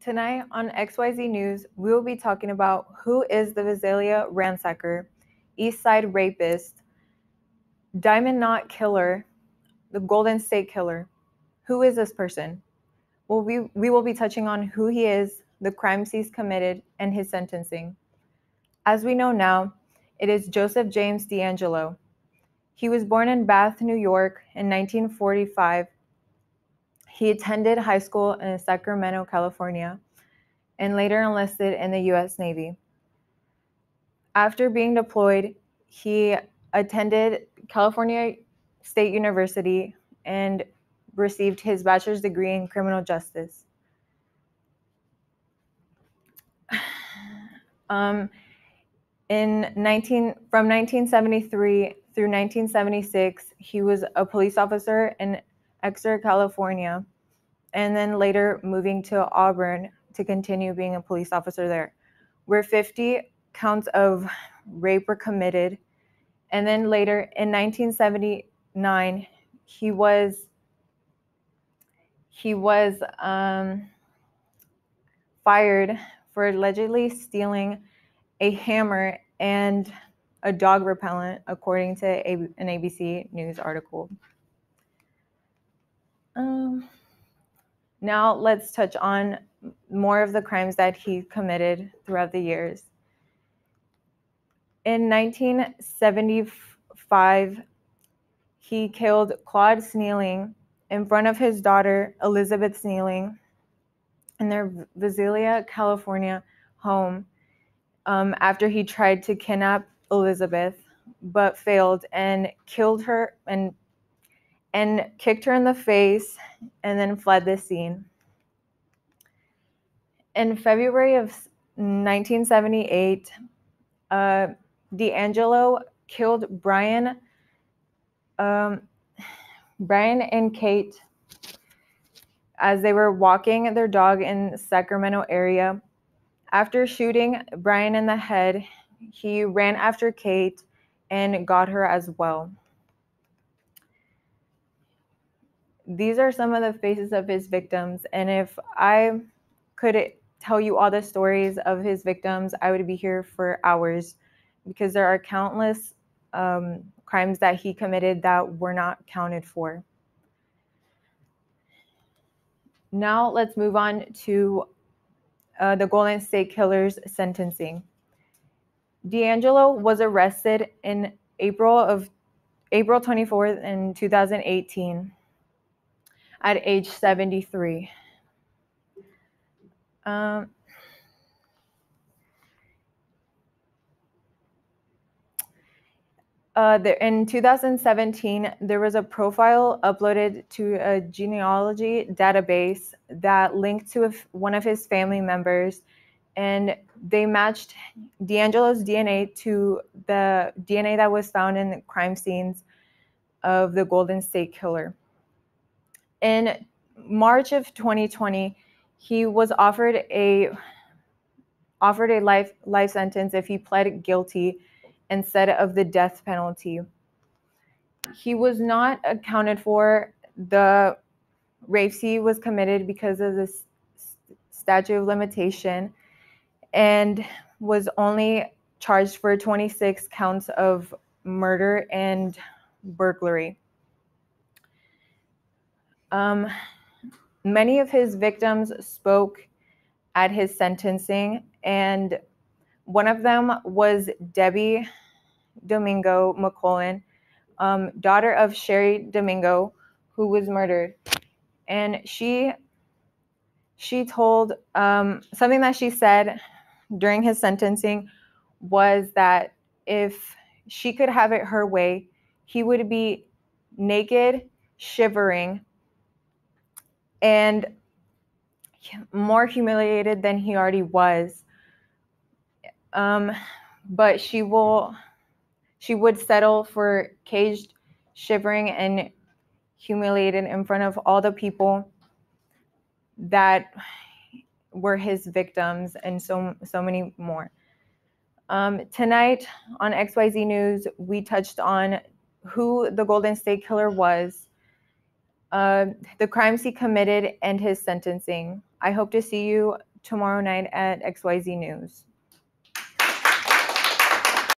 Tonight on XYZ News, we will be talking about who is the Visalia ransacker, East Side rapist, Diamond Knot killer, the Golden State killer. Who is this person? Well, we will be touching on who he is, the crimes he's committed, and his sentencing. As we know now, it is Joseph James DeAngelo. He was born in Bath, New York in 1945. He attended high school in Sacramento, California, and later enlisted in the U.S. Navy. After being deployed, he attended California State University and received his bachelor's degree in criminal justice. From 1973 through 1976, he was a police officer in Exeter, California, and then later moving to Auburn to continue being a police officer there, where 50 counts of rape were committed. And then later in 1979, he was fired for allegedly stealing a hammer and a dog repellent, according to an ABC News article. Now let's touch on more of the crimes that he committed throughout the years. In 1975, he killed Claude Snealing in front of his daughter, Elizabeth Snealing, in their Visalia, California home after he tried to kidnap Elizabeth, but failed and killed her and kicked her in the face and then fled the scene. In February of 1978, DeAngelo killed Brian and Kate as they were walking their dog in the Sacramento area. After shooting Brian in the head, he ran after Kate and got her as well. These are some of the faces of his victims, and if I could tell you all the stories of his victims, I would be here for hours, because there are countless crimes that he committed that were not counted for. Now let's move on to the Golden State Killer's sentencing. DeAngelo was arrested in April 24th in 2018 at age 73. In 2017, there was a profile uploaded to a genealogy database that linked to one of his family members, and they matched DeAngelo's DNA to the DNA that was found in the crime scenes of the Golden State Killer. In March of 2020, he was offered a life sentence if he pled guilty instead of the death penalty. He was not accounted for. The rape he was committed because of the statute of limitation, and was only charged for 26 counts of murder and burglary. Many of his victims spoke at his sentencing, and one of them was Debbie Domingo McCullen, daughter of Sherry Domingo, who was murdered. And she told something that she said during his sentencing was that if she could have it her way, he would be naked, shivering, and more humiliated than he already was. But she would settle for caged, shivering, and humiliated in front of all the people that were his victims, and so many more. Tonight on XYZ News, we touched on who the Golden State Killer was, the crimes he committed, and his sentencing. I hope to see you tomorrow night at XYZ News.